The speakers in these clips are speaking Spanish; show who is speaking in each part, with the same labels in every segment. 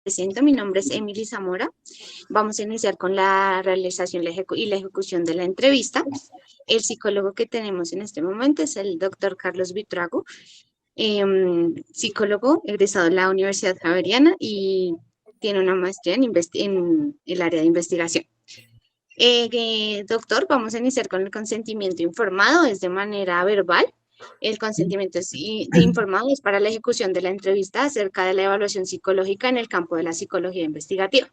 Speaker 1: presento, mi nombre es Emily Zamora. Vamos a iniciar con la realización y la ejecución de la entrevista. El psicólogo que tenemos en este momento es el doctor Carlos Buitrago, psicólogo egresado de la Universidad Javeriana y tiene una maestría en el área de investigación. Doctor, vamos a iniciar con el consentimiento informado, es de manera verbal. El consentimiento informado es para la ejecución de la entrevista acerca de la evaluación psicológica en el campo de la psicología investigativa.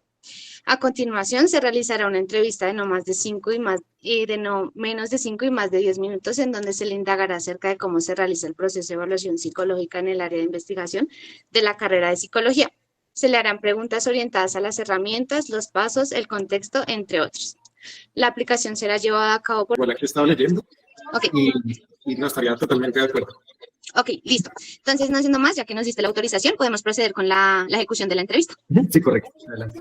Speaker 1: A continuación, se realizará una entrevista de no más de 5 de no menos de 5 y más de 10 minutos, en donde se le indagará acerca de cómo se realiza el proceso de evaluación psicológica en el área de investigación de la carrera de psicología. Se le harán preguntas orientadas a las herramientas, los pasos, el contexto, entre otros. La aplicación será llevada a cabo por...
Speaker 2: La que estaba leyendo.
Speaker 1: Ok.
Speaker 2: Y no estaría totalmente de acuerdo.
Speaker 1: Ok, listo. Entonces, no haciendo más, ya que nos diste la autorización, podemos proceder con la ejecución de la entrevista.
Speaker 2: Sí, correcto. Adelante.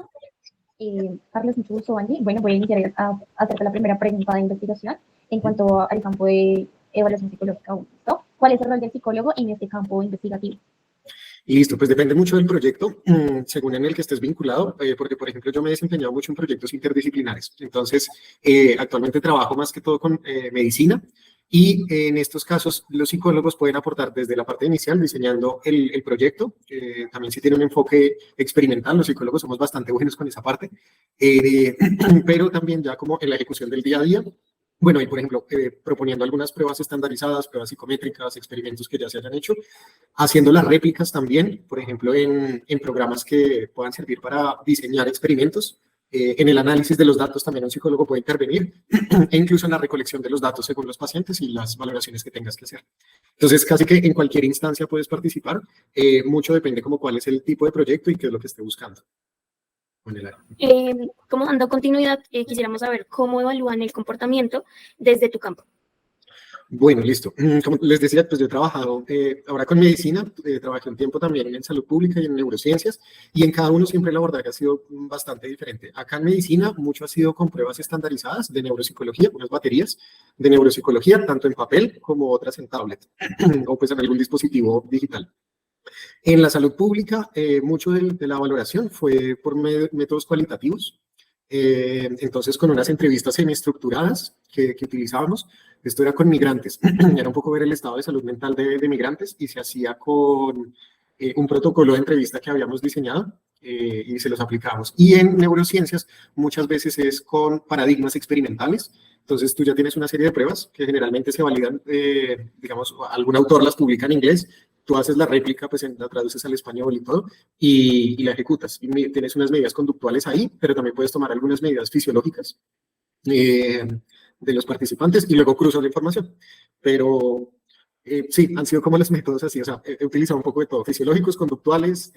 Speaker 3: Carlos, mucho gusto, Angie. Bueno, voy a iniciar a hacerte la primera pregunta de investigación en cuanto al campo de evaluación psicológica. ¿Listo? ¿Cuál es el rol del psicólogo en este campo investigativo?
Speaker 2: Y listo, pues depende mucho del proyecto, según en el que estés vinculado, porque, por ejemplo, yo me he desempeñado mucho en proyectos interdisciplinares. Entonces, actualmente trabajo más que todo con medicina, y en estos casos los psicólogos pueden aportar desde la parte inicial, diseñando el proyecto. También si tiene un enfoque experimental, los psicólogos somos bastante buenos con esa parte, pero también ya como en la ejecución del día a día. Bueno, y por ejemplo, proponiendo algunas pruebas estandarizadas, pruebas psicométricas, experimentos que ya se hayan hecho, haciendo las réplicas también, por ejemplo, en programas que puedan servir para diseñar experimentos. En el análisis de los datos también un psicólogo puede intervenir, e incluso en la recolección de los datos según los pacientes y las valoraciones que tengas que hacer. Entonces, casi que en cualquier instancia puedes participar, mucho depende como cuál es el tipo de proyecto y qué es lo que esté buscando.
Speaker 4: Como dando continuidad, quisiéramos saber cómo evalúan el comportamiento desde tu campo.
Speaker 2: Bueno, listo. Como les decía, pues yo he trabajado ahora con medicina, trabajé un tiempo también en salud pública y en neurociencias, y en cada uno siempre el abordaje ha sido bastante diferente. Acá en medicina mucho ha sido con pruebas estandarizadas de neuropsicología, unas baterías de neuropsicología, tanto en papel como otras en tablet, o pues en algún dispositivo digital. En la salud pública, mucho de la valoración fue por métodos cualitativos, entonces con unas entrevistas semiestructuradas que utilizábamos. Esto era con migrantes, era un poco ver el estado de salud mental de migrantes, y se hacía con un protocolo de entrevista que habíamos diseñado y se los aplicamos. Y en neurociencias muchas veces es con paradigmas experimentales. Entonces tú ya tienes una serie de pruebas que generalmente se validan, digamos, algún autor las publica en inglés, tú haces la réplica, pues la traduces al español y todo, y la ejecutas. Y tienes unas medidas conductuales ahí, pero también puedes tomar algunas medidas fisiológicas de los participantes y luego cruzas la información. Pero sí, han sido como los métodos así, o sea, he utilizado un poco de todo, fisiológicos, conductuales.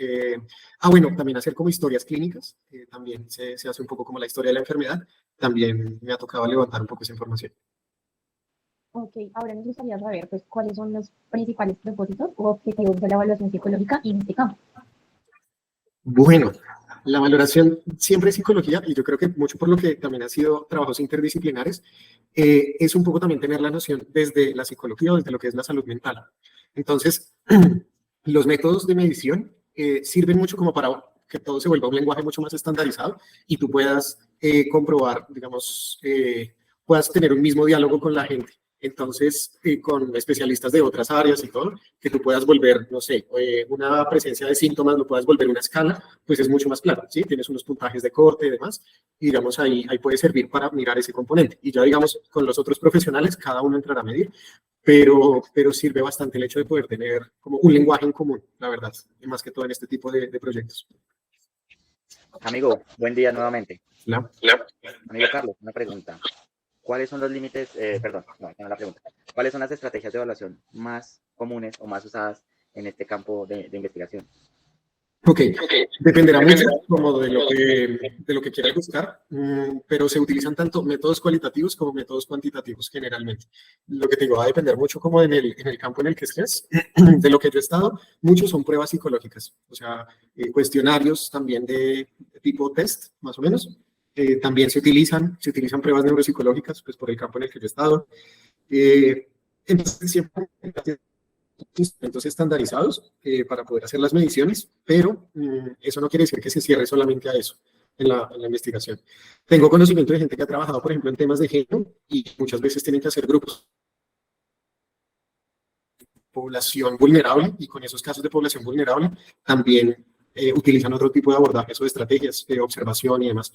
Speaker 2: Bueno, también hacer como historias clínicas, también se hace un poco como la historia de la enfermedad, también me ha tocado levantar un poco esa información.
Speaker 3: Ok, ahora nos gustaría saber pues, cuáles son los principales propósitos o objetivos de la evaluación psicológica en este campo.
Speaker 2: Bueno, la valoración siempre es psicología, y yo creo que mucho por lo que también ha sido trabajos interdisciplinares, es un poco también tener la noción desde la psicología o desde lo que es la salud mental. Entonces, los métodos de medición sirven mucho como para que todo se vuelva un lenguaje mucho más estandarizado y tú puedas comprobar, digamos, puedas tener un mismo diálogo con la gente. Entonces, con especialistas de otras áreas y todo, que tú puedas volver, no sé, una presencia de síntomas, lo puedas volver una escala, pues es mucho más claro, ¿sí? Tienes unos puntajes de corte y demás, y digamos, ahí puede servir para mirar ese componente. Y ya, digamos, con los otros profesionales, cada uno entrará a medir, pero sirve bastante el hecho de poder tener como un lenguaje en común, la verdad, y más que todo en este tipo de proyectos.
Speaker 5: Amigo, buen día nuevamente.
Speaker 2: Hola.
Speaker 5: Amigo Carlos, una pregunta. ¿Cuáles son los límites, no la pregunta, ¿cuáles son las estrategias de evaluación más comunes o más usadas en este campo de investigación?
Speaker 2: Ok, dependerá mucho como de lo que quieras buscar, pero se utilizan tanto métodos cualitativos como métodos cuantitativos generalmente. Lo que te digo va a depender mucho como en el campo en el que estés. De lo que yo he estado, muchos son pruebas psicológicas, o sea, cuestionarios también de tipo test, más o menos. También se utilizan pruebas neuropsicológicas, pues por el campo en el que yo he estado. Entonces siempre instrumentos estandarizados para poder hacer las mediciones, pero eso no quiere decir que se cierre solamente a eso en la investigación. Tengo conocimiento de gente que ha trabajado, por ejemplo, en temas de género y muchas veces tienen que hacer grupos de población vulnerable y con esos casos de población vulnerable también utilizan otro tipo de abordajes o de estrategias de observación y demás.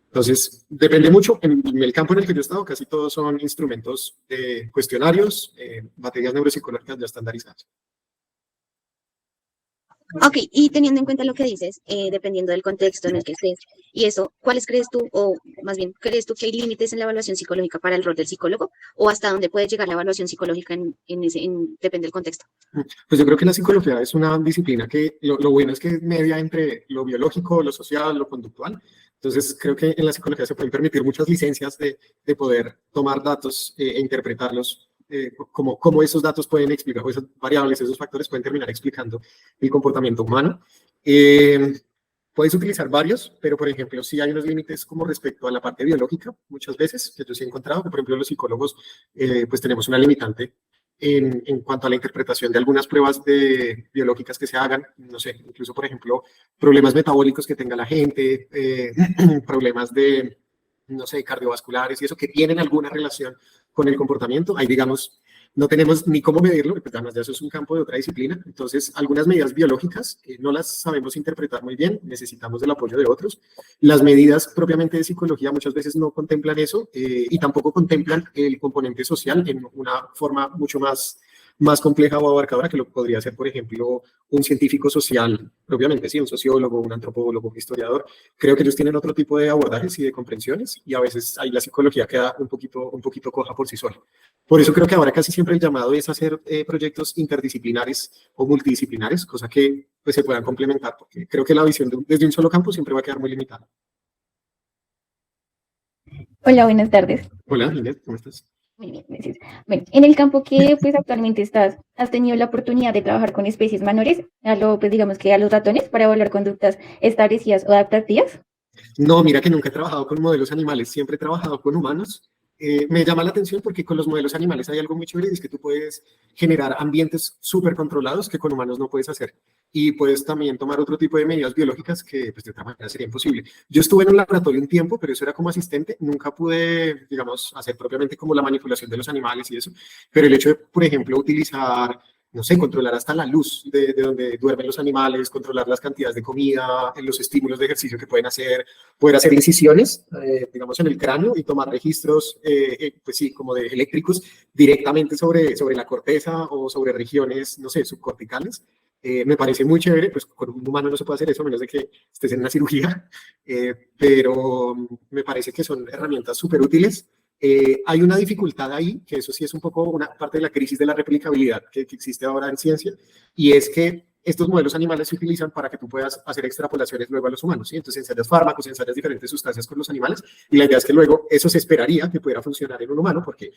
Speaker 2: Entonces, depende mucho. En el campo en el que yo he estado, casi todos son instrumentos de cuestionarios, baterías neuropsicológicas ya estandarizadas.
Speaker 1: Ok, y teniendo en cuenta lo que dices, dependiendo del contexto en el que estés, y eso, ¿cuáles crees tú, o más bien, crees tú que hay límites en la evaluación psicológica para el rol del psicólogo, o hasta dónde puede llegar la evaluación psicológica depende del contexto?
Speaker 2: Pues yo creo que la psicología es una disciplina que lo bueno es que es media entre lo biológico, lo social, lo conductual. Entonces, creo que en la psicología se pueden permitir muchas licencias de poder tomar datos e interpretarlos, cómo esos datos pueden explicar, o esas variables, esos factores pueden terminar explicando el comportamiento humano. Puedes utilizar varios, pero por ejemplo, sí hay unos límites como respecto a la parte biológica, muchas veces, que yo sí he encontrado, que por ejemplo los psicólogos pues tenemos una limitante en cuanto a la interpretación de algunas pruebas biológicas que se hagan, no sé, incluso por ejemplo, problemas metabólicos que tenga la gente, problemas de, no sé, cardiovasculares y eso que tienen alguna relación con el comportamiento. Ahí digamos, no tenemos ni cómo medirlo, porque además de eso es un campo de otra disciplina. Entonces, algunas medidas biológicas no las sabemos interpretar muy bien, necesitamos del apoyo de otros. Las medidas propiamente de psicología muchas veces no contemplan eso y tampoco contemplan el componente social en una forma mucho más compleja o abarcadora que lo podría ser, por ejemplo, un científico social, propiamente, sí, un sociólogo, un antropólogo, un historiador. Creo que ellos tienen otro tipo de abordajes y de comprensiones y a veces ahí la psicología queda un poquito coja por sí sola. Por eso creo que ahora casi siempre el llamado es hacer proyectos interdisciplinares o multidisciplinares, cosa que pues, se puedan complementar, porque creo que la visión desde un solo campo siempre va a quedar muy limitada.
Speaker 3: Hola, buenas tardes.
Speaker 2: Hola, Inés, ¿cómo estás?
Speaker 3: Muy bien, gracias. Bueno, en el campo que pues actualmente estás, ¿has tenido la oportunidad de trabajar con especies menores, pues digamos que a los ratones, para evaluar conductas establecidas o adaptativas?
Speaker 2: No, mira que nunca he trabajado con modelos animales, siempre he trabajado con humanos. Me llama la atención porque con los modelos animales hay algo muy chévere y es que tú puedes generar ambientes súper controlados que con humanos no puedes hacer. Y puedes también tomar otro tipo de medidas biológicas que pues, de otra manera sería imposible. Yo estuve en un laboratorio un tiempo, pero eso era como asistente. Nunca pude, digamos, hacer propiamente como la manipulación de los animales y eso. Pero el hecho de, por ejemplo, utilizar no sé, controlar hasta la luz de donde duermen los animales, controlar las cantidades de comida, los estímulos de ejercicio que pueden hacer, poder hacer incisiones, digamos, en el cráneo y tomar registros, pues sí, como de eléctricos directamente sobre la corteza o sobre regiones, no sé, subcorticales. Me parece muy chévere, pues con un humano no se puede hacer eso a menos de que estés en una cirugía, pero me parece que son herramientas súper útiles. Hay una dificultad ahí, que eso sí es un poco una parte de la crisis de la replicabilidad que existe ahora en ciencia, y es que estos modelos animales se utilizan para que tú puedas hacer extrapolaciones luego a los humanos, ¿sí? Entonces ensayas fármacos, ensayas diferentes sustancias con los animales, y la idea es que luego eso se esperaría que pudiera funcionar en un humano, porque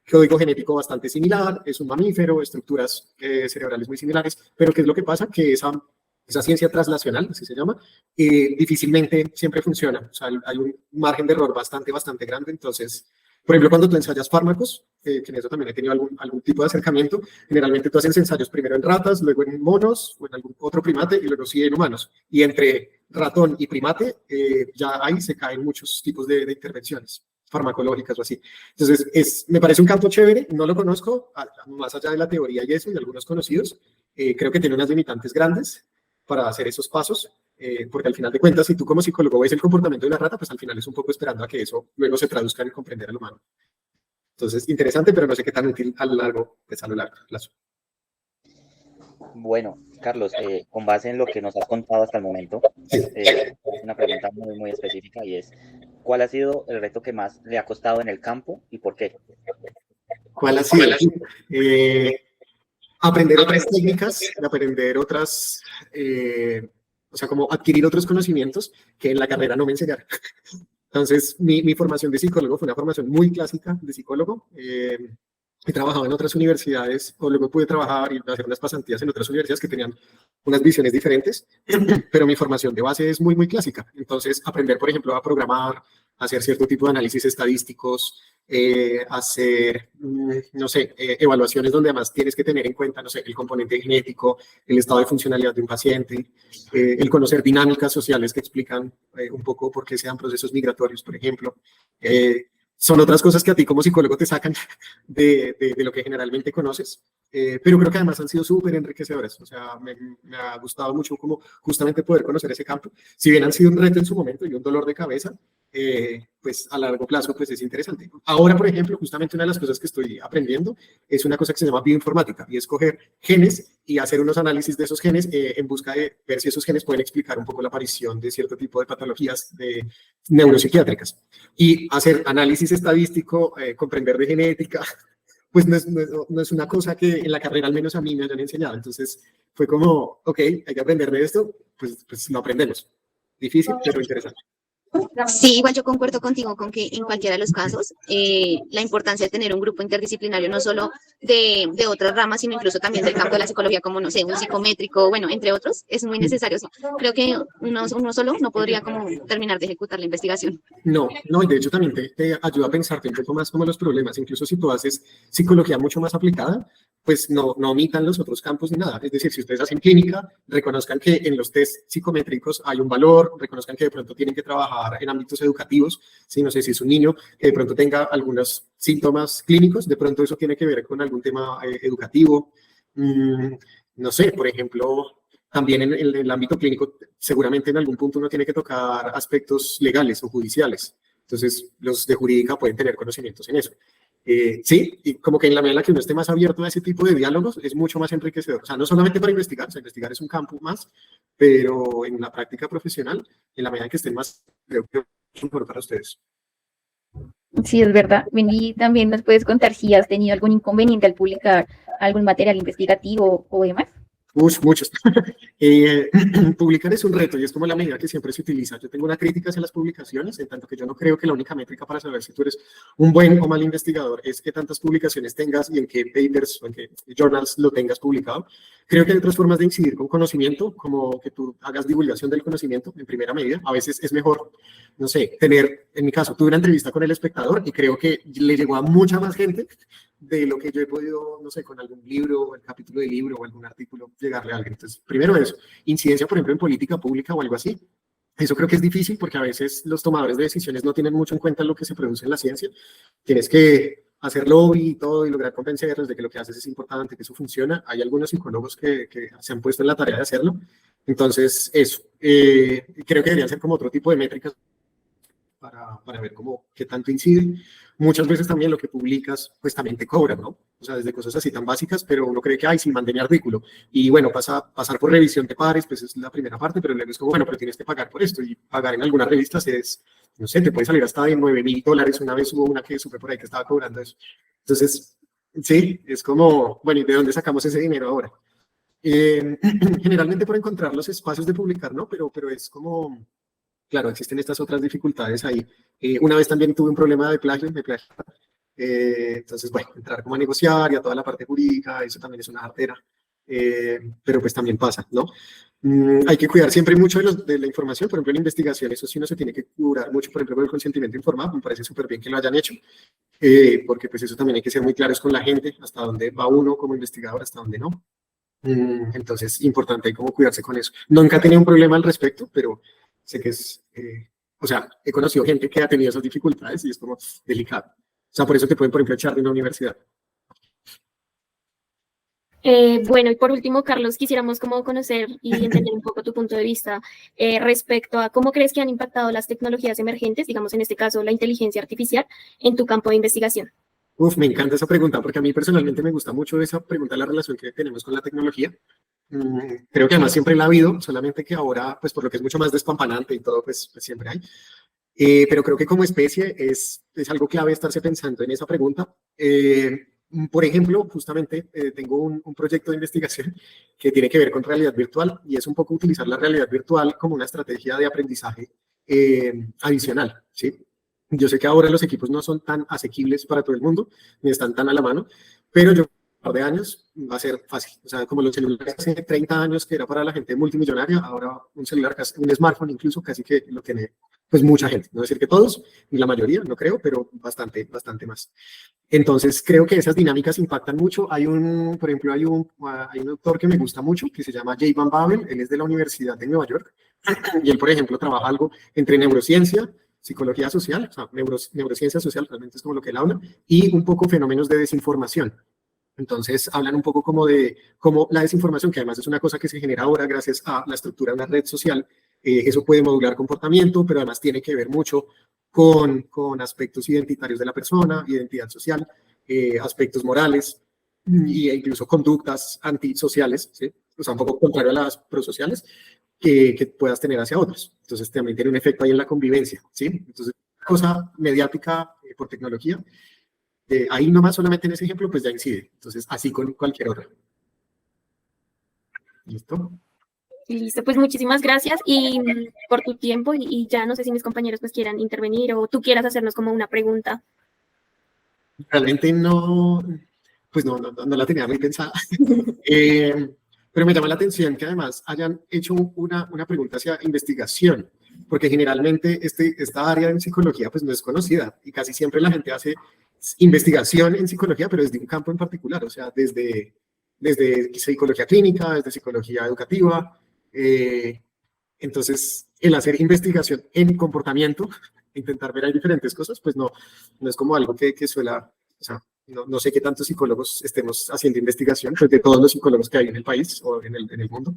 Speaker 2: código genético bastante similar, es un mamífero, estructuras cerebrales muy similares, pero ¿qué es lo que pasa? Que esa ciencia translacional, así se llama, difícilmente siempre funciona. O sea, hay un margen de error bastante grande. Entonces, por ejemplo, cuando tú ensayas fármacos, que en eso también he tenido algún tipo de acercamiento, generalmente tú haces ensayos primero en ratas, luego en monos o en algún otro primate y luego sí en humanos. Y entre ratón y primate, ya ahí se caen muchos tipos de intervenciones farmacológicas o así. Entonces, me parece un campo chévere, no lo conozco, más allá de la teoría y eso, y algunos conocidos, creo que tiene unas limitantes grandes para hacer esos pasos, porque al final de cuentas, si tú como psicólogo ves el comportamiento de una rata, pues al final es un poco esperando a que eso luego se traduzca en comprender al humano. Entonces, interesante, pero no sé qué tan útil a lo largo plazo.
Speaker 5: Bueno, Carlos, con base en lo que nos has contado hasta el momento, una pregunta muy específica y es, ¿cuál ha sido el reto que más le ha costado en el campo y por qué?
Speaker 2: ¿Cuál ha sido? Aprender otras técnicas, aprender otras, o sea, como adquirir otros conocimientos que en la carrera no me enseñaron. Entonces, mi formación de psicólogo fue una formación muy clásica de psicólogo. He trabajado en otras universidades, o luego pude trabajar y hacer unas pasantías en otras universidades que tenían unas visiones diferentes, pero mi formación de base es muy clásica. Entonces, aprender, por ejemplo, a programar, a hacer cierto tipo de análisis estadísticos, hacer, no sé, evaluaciones donde además tienes que tener en cuenta, no sé, el componente genético, el estado de funcionalidad de un paciente, el conocer dinámicas sociales que explican un poco por qué se dan procesos migratorios, por ejemplo. Son otras cosas que a ti como psicólogo te sacan de lo que generalmente conoces, pero creo que además han sido súper enriquecedoras. O sea, me ha gustado mucho como justamente poder conocer ese campo. Si bien han sido un reto en su momento y un dolor de cabeza, pues a largo plazo pues es interesante. Ahora, por ejemplo, justamente una de las cosas que estoy aprendiendo es una cosa que se llama bioinformática, y es coger genes y hacer unos análisis de esos genes en busca de ver si esos genes pueden explicar un poco la aparición de cierto tipo de patologías neuropsiquiátricas. Y hacer análisis estadístico, comprender de genética, pues no es una cosa que en la carrera al menos a mí me hayan enseñado. Entonces fue como, ok, hay que aprender de esto, pues lo aprendemos. Difícil, pero interesante.
Speaker 1: Sí, igual yo concuerdo contigo con que en cualquiera de los casos la importancia de tener un grupo interdisciplinario no solo de otras ramas, sino incluso también del campo de la psicología, como, no sé, un psicométrico, bueno, entre otros, es muy necesario. O sea, creo que uno solo no podría como terminar de ejecutar la investigación.
Speaker 2: No, y de hecho también te ayuda a pensarte un poco más como los problemas. Incluso si tú haces psicología mucho más aplicada, pues no omitan los otros campos ni nada. Es decir, si ustedes hacen clínica, reconozcan que en los test psicométricos hay un valor, reconozcan que de pronto tienen que trabajar en ámbitos educativos. Sí, no sé si es un niño que de pronto tenga algunos síntomas clínicos, de pronto eso tiene que ver con algún tema educativo. No sé, por ejemplo, también en el ámbito clínico, seguramente en algún punto uno tiene que tocar aspectos legales o judiciales. Entonces, los de jurídica pueden tener conocimientos en eso. Sí, y como que en la medida en la que uno esté más abierto a ese tipo de diálogos, es mucho más enriquecedor. O sea, no solamente para investigar, o sea, investigar es un campo más, pero en la práctica profesional, en la medida en que estén más, creo que es mejor para ustedes.
Speaker 3: Sí, es verdad. Ven, y también nos puedes contar si has tenido algún inconveniente al publicar algún material investigativo o demás.
Speaker 2: Muchos. Publicar es un reto y es como la medida que siempre se utiliza. Yo tengo una crítica hacia las publicaciones, en tanto que yo no creo que la única métrica para saber si tú eres un buen o mal investigador es qué tantas publicaciones tengas y en qué papers o en qué journals lo tengas publicado. Creo que hay otras formas de incidir con conocimiento, como que tú hagas divulgación del conocimiento en primera medida. A veces es mejor, no sé, en mi caso, tuve una entrevista con El Espectador y creo que le llegó a mucha más gente de lo que yo he podido, no sé, con algún libro, o el capítulo de libro o algún artículo, llegarle a alguien. Entonces, primero eso, incidencia, por ejemplo, en política pública o algo así. Eso creo que es difícil porque a veces los tomadores de decisiones no tienen mucho en cuenta lo que se produce en la ciencia. Tienes que hacer lobby y todo y lograr convencerlos de que lo que haces es importante, que eso funciona. Hay algunos psicólogos que se han puesto en la tarea de hacerlo. Entonces, eso. Creo que deberían ser como otro tipo de métricas para ver cómo, qué tanto incide. Muchas veces también lo que publicas, pues también te cobran, ¿no? O sea, desde cosas así tan básicas, pero uno cree que, ay, sí, mandé mi artículo. Y bueno, pasar por revisión de pares, pues es la primera parte, pero luego es como, bueno, pero tienes que pagar por esto. Y pagar en algunas revistas es, no sé, te puede salir hasta de $9,000. Una vez hubo una que supe por ahí que estaba cobrando eso. Entonces, sí, es como, bueno, ¿y de dónde sacamos ese dinero ahora? Generalmente por encontrar los espacios de publicar, ¿no? Pero es como... Claro, existen estas otras dificultades ahí. Una vez también tuve un problema de plagio. Entonces, bueno, entrar como a negociar y a toda la parte jurídica, eso también es una jartera. Pero pues también pasa, ¿no? Hay que cuidar siempre mucho de la información. Por ejemplo, en investigación, eso sí no se tiene que curar mucho, por ejemplo, con el consentimiento informado. Me parece súper bien que lo hayan hecho, porque pues eso también hay que ser muy claros con la gente, hasta dónde va uno como investigador, hasta dónde no. Entonces, importante como cuidarse con eso. Nunca he tenido un problema al respecto, pero sé que es, o sea, he conocido gente que ha tenido esas dificultades y es como delicado. O sea, por eso te pueden, por ejemplo, echar de una universidad.
Speaker 4: Bueno, y por último, Carlos, quisiéramos como conocer y entender un poco tu punto de vista respecto a cómo crees que han impactado las tecnologías emergentes, digamos en este caso la inteligencia artificial, en tu campo de investigación.
Speaker 2: Me encanta esa pregunta porque a mí personalmente me gusta mucho esa pregunta, la relación que tenemos con la tecnología. Creo que además siempre la ha habido, solamente que ahora, pues por lo que es mucho más despampanante y todo, pues siempre hay. Pero creo que como especie es algo clave estarse pensando en esa pregunta. Por ejemplo, justamente tengo un proyecto de investigación que tiene que ver con realidad virtual y es un poco utilizar la realidad virtual como una estrategia de aprendizaje adicional, ¿sí? Yo sé que ahora los equipos no son tan asequibles para todo el mundo, ni están tan a la mano, pero yo de años va a ser fácil. O sea, como los celulares hace 30 años que era para la gente multimillonaria, ahora un celular, un smartphone incluso, casi que lo tiene pues mucha gente. No decir que todos, ni la mayoría, no creo, pero bastante más. Entonces, creo que esas dinámicas impactan mucho. Por ejemplo, hay un autor que me gusta mucho, que se llama Jay Van Bavel, él es de la Universidad de Nueva York, y él, por ejemplo, trabaja algo entre neurociencia, psicología social, o sea, neurociencia social, realmente es como lo que él habla, y un poco fenómenos de desinformación. Entonces, hablan un poco como de cómo la desinformación, que además es una cosa que se genera ahora gracias a la estructura de una red social, eso puede modular comportamiento, pero además tiene que ver mucho con aspectos identitarios de la persona, identidad social, aspectos morales e incluso conductas antisociales, ¿sí? O sea, un poco contrario a las prosociales que puedas tener hacia otros. Entonces, también tiene un efecto ahí en la convivencia, ¿sí? Entonces, cosa mediática por tecnología, ahí nomás solamente en ese ejemplo, pues ya incide. Entonces, así con cualquier otra. ¿Listo?
Speaker 4: Listo, pues muchísimas gracias y por tu tiempo y ya no sé si mis compañeros pues quieran intervenir o tú quieras hacernos como una pregunta.
Speaker 2: Realmente pues no la tenía muy pensada. Pero me llama la atención que además hayan hecho una pregunta hacia investigación, porque generalmente esta área en psicología pues no es conocida y casi siempre la gente hace investigación en psicología, pero desde un campo en particular, o sea, desde psicología clínica, desde psicología educativa. Entonces, el hacer investigación en comportamiento, intentar ver ahí diferentes cosas, pues no es como algo que suela, o sea, no sé qué tantos psicólogos estemos haciendo investigación, pues de todos los psicólogos que hay en el país o en el mundo.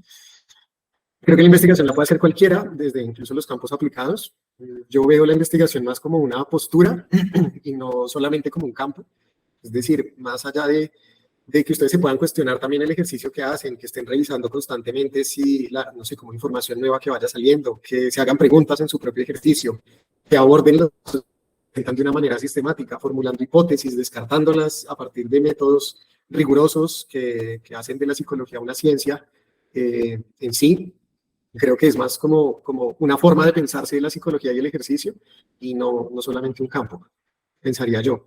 Speaker 2: Creo que la investigación la puede hacer cualquiera, desde incluso los campos aplicados. Yo veo la investigación más como una postura y no solamente como un campo. Es decir, más allá de que ustedes se puedan cuestionar también el ejercicio que hacen, que estén revisando constantemente si, no sé, como información nueva que vaya saliendo, que se hagan preguntas en su propio ejercicio, que aborden los de una manera sistemática, formulando hipótesis, descartándolas a partir de métodos rigurosos que hacen de la psicología una ciencia en sí. Creo que es más como una forma de pensarse de la psicología y el ejercicio y no solamente un campo, pensaría yo.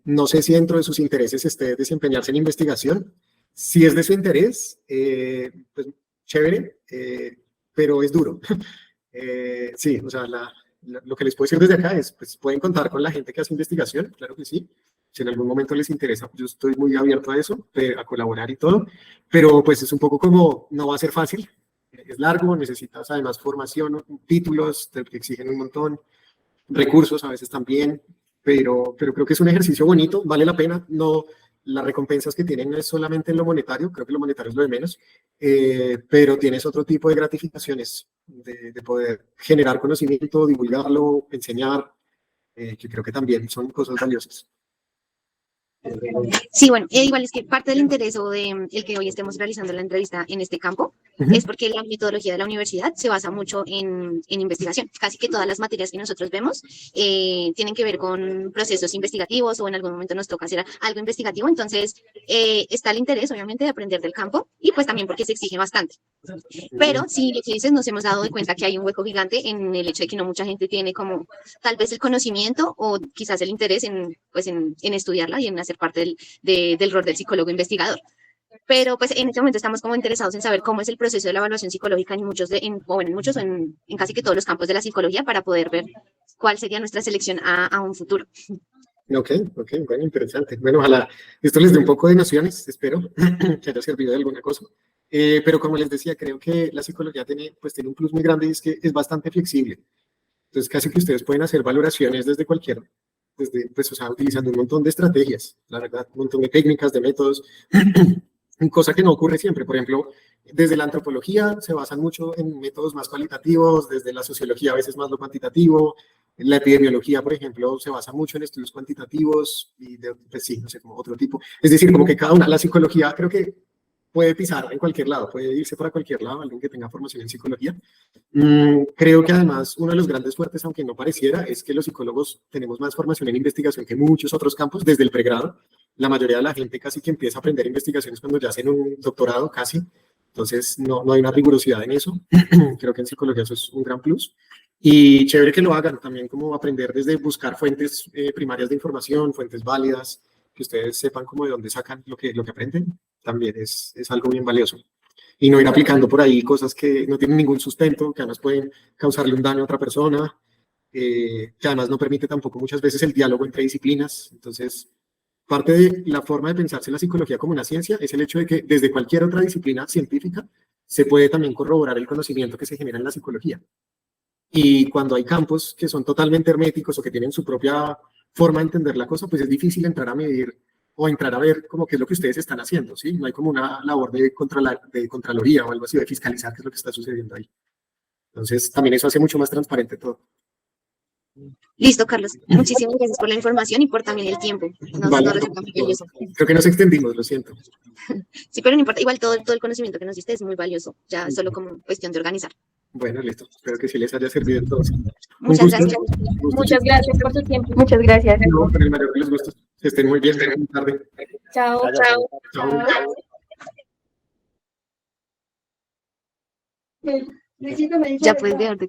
Speaker 2: No sé si dentro de sus intereses esté desempeñarse en investigación. Si es de su interés, pues chévere, pero es duro. Sí, o sea, lo que les puedo decir desde acá es, pues pueden contar con la gente que hace investigación, claro que sí. Si en algún momento les interesa, yo estoy muy abierto a eso, a colaborar y todo, pero pues es un poco como, no va a ser fácil, es largo, necesitas además formación, títulos, te exigen un montón, recursos a veces también, pero creo que es un ejercicio bonito, vale la pena, no, las recompensas que tienen no es solamente en lo monetario, creo que lo monetario es lo de menos, pero tienes otro tipo de gratificaciones, de poder generar conocimiento, divulgarlo, enseñar, que creo que también son cosas valiosas.
Speaker 1: Sí, bueno, igual es que parte del interés o de el que hoy estemos realizando la entrevista en este campo es porque la metodología de la universidad se basa mucho en investigación. Casi que todas las materias que nosotros vemos tienen que ver con procesos investigativos o en algún momento nos toca hacer algo investigativo. Entonces, está el interés, obviamente, de aprender del campo y pues también porque se exige bastante. Pero sí, lo que dices, nos hemos dado cuenta que hay un hueco gigante en el hecho de que no mucha gente tiene como tal vez el conocimiento o quizás el interés en estudiarla y en hacer parte del rol del psicólogo investigador. Pero pues en este momento estamos como interesados en saber cómo es el proceso de la evaluación psicológica en casi que todos los campos de la psicología para poder ver cuál sería nuestra selección a un futuro.
Speaker 2: Ok, bueno, interesante. Bueno, ojalá esto les dé un poco de nociones, espero que haya servido de alguna cosa. Pero como les decía, creo que la psicología tiene un plus muy grande y es que es bastante flexible. Entonces, casi que ustedes pueden hacer valoraciones pues, o sea, utilizando un montón de estrategias, la verdad, un montón de técnicas, de métodos, cosa que no ocurre siempre. Por ejemplo, desde la antropología se basan mucho en métodos más cualitativos, desde la sociología a veces más lo cuantitativo, la epidemiología, por ejemplo, se basa mucho en estudios cuantitativos y pues sí, no sé, como otro tipo. Es decir, como que cada una, la psicología creo que puede pisar en cualquier lado, puede irse para cualquier lado, alguien que tenga formación en psicología. Creo que además uno de los grandes fuertes, aunque no pareciera, es que los psicólogos tenemos más formación en investigación que muchos otros campos desde el pregrado. La mayoría de la gente casi que empieza a aprender investigaciones cuando ya hacen un doctorado casi, entonces no hay una rigurosidad en eso. Creo que en psicología eso es un gran plus. Y chévere que lo hagan también, como aprender desde buscar fuentes primarias de información, fuentes válidas, que ustedes sepan como de dónde sacan lo que aprenden, también es algo bien valioso. Y no ir aplicando por ahí cosas que no tienen ningún sustento, que además pueden causarle un daño a otra persona, que además no permite tampoco muchas veces el diálogo entre disciplinas. Entonces, parte de la forma de pensarse la psicología como una ciencia es el hecho de que desde cualquier otra disciplina científica se puede también corroborar el conocimiento que se genera en la psicología. Y cuando hay campos que son totalmente herméticos o que tienen su propia forma de entender la cosa, pues es difícil entrar a medir o entrar a ver como qué es lo que ustedes están haciendo, ¿sí? No hay como una labor de contraloría o algo así, de fiscalizar qué es lo que está sucediendo ahí. Entonces, también eso hace mucho más transparente todo.
Speaker 1: Listo, Carlos. Muchísimas gracias por la información y por también el tiempo.
Speaker 2: Vale,
Speaker 1: Nos resulta muy valioso.
Speaker 2: creo que nos extendimos, lo siento.
Speaker 1: Sí, pero no importa. Igual todo el conocimiento que nos diste es muy valioso. Ya solo como cuestión de organizar.
Speaker 2: Bueno, listo. Espero que sí les haya servido entonces.
Speaker 1: Muchas gracias.
Speaker 4: Muchas gracias por su tiempo. Muchas gracias.
Speaker 2: No, con el mayor de los gustos. Que estén muy bien. Buenas tardes.
Speaker 4: Chao.
Speaker 5: Chao.
Speaker 2: Chao.
Speaker 1: Ya puedes dejar de